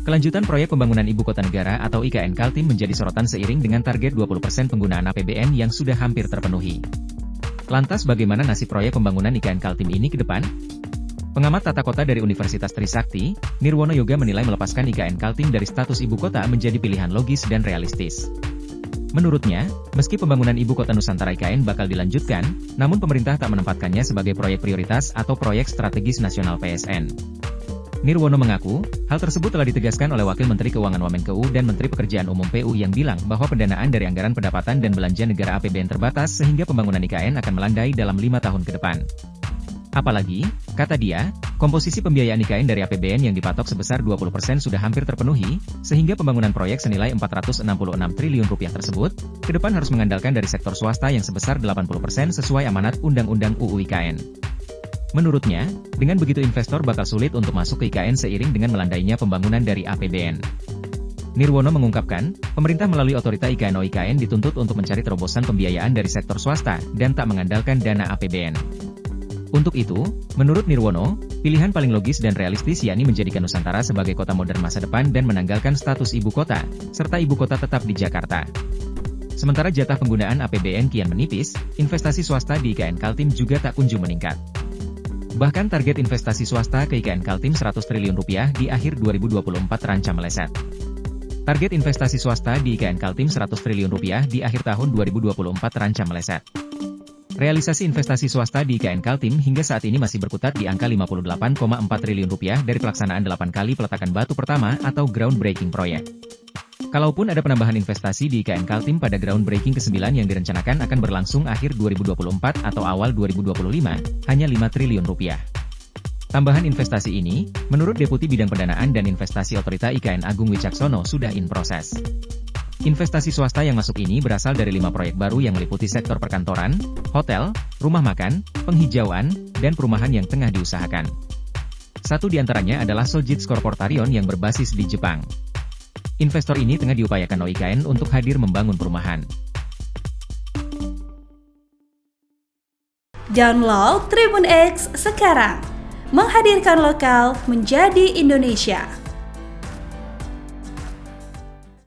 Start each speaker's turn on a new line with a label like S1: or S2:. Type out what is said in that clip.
S1: Kelanjutan proyek pembangunan Ibu Kota Negara atau IKN Kaltim menjadi sorotan seiring dengan target 20% penggunaan APBN yang sudah hampir terpenuhi. Lantas bagaimana nasib proyek pembangunan IKN Kaltim ini ke depan? Pengamat tata kota dari Universitas Trisakti, Nirwono Yoga menilai melepaskan IKN Kaltim dari status ibu kota menjadi pilihan logis dan realistis. Menurutnya, meski pembangunan Ibu Kota Nusantara IKN bakal dilanjutkan, namun pemerintah tak menempatkannya sebagai proyek prioritas atau proyek strategis nasional PSN. Nirwono mengaku, hal tersebut telah ditegaskan oleh Wakil Menteri Keuangan Wamenkeu dan Menteri Pekerjaan Umum PU yang bilang bahwa pendanaan dari anggaran pendapatan dan belanja negara APBN terbatas sehingga pembangunan IKN akan melandai dalam 5 tahun ke depan. Apalagi, kata dia, komposisi pembiayaan IKN dari APBN yang dipatok sebesar 20% sudah hampir terpenuhi, sehingga pembangunan proyek senilai Rp466 triliun tersebut, ke depan harus mengandalkan dari sektor swasta yang sebesar 80% sesuai amanat Undang-Undang UU IKN. Menurutnya, dengan begitu investor bakal sulit untuk masuk ke IKN seiring dengan melandainya pembangunan dari APBN. Nirwono mengungkapkan, pemerintah melalui otorita IKN dituntut untuk mencari terobosan pembiayaan dari sektor swasta dan tak mengandalkan dana APBN. Untuk itu, menurut Nirwono, pilihan paling logis dan realistis yakni menjadikan Nusantara sebagai kota modern masa depan dan menanggalkan status ibu kota, serta ibu kota tetap di Jakarta. Sementara jatah penggunaan APBN kian menipis, investasi swasta di IKN Kaltim juga tak kunjung meningkat. Bahkan target investasi swasta ke IKN Kaltim Rp100 triliun di akhir 2024 terancam meleset. Target investasi swasta di IKN Kaltim Rp100 triliun di akhir tahun 2024 terancam meleset. Realisasi investasi swasta di IKN Kaltim hingga saat ini masih berkutat di angka Rp58,4 triliun dari pelaksanaan 8 kali peletakan batu pertama atau groundbreaking proyek. Kalaupun ada penambahan investasi di IKN Kaltim pada groundbreaking ke-9 yang direncanakan akan berlangsung akhir 2024 atau awal 2025, hanya Rp5 triliun. Tambahan investasi ini, menurut Deputi Bidang Pendanaan dan Investasi Otorita IKN Agung Wicaksono sudah in proses. Investasi swasta yang masuk ini berasal dari 5 proyek baru yang meliputi sektor perkantoran, hotel, rumah makan, penghijauan, dan perumahan yang tengah diusahakan. Satu di antaranya adalah Sojitz Corporation yang berbasis di Jepang. Investor ini tengah diupayakan IKN untuk hadir membangun perumahan.
S2: Download Tribun X sekarang, menghadirkan lokal menjadi Indonesia.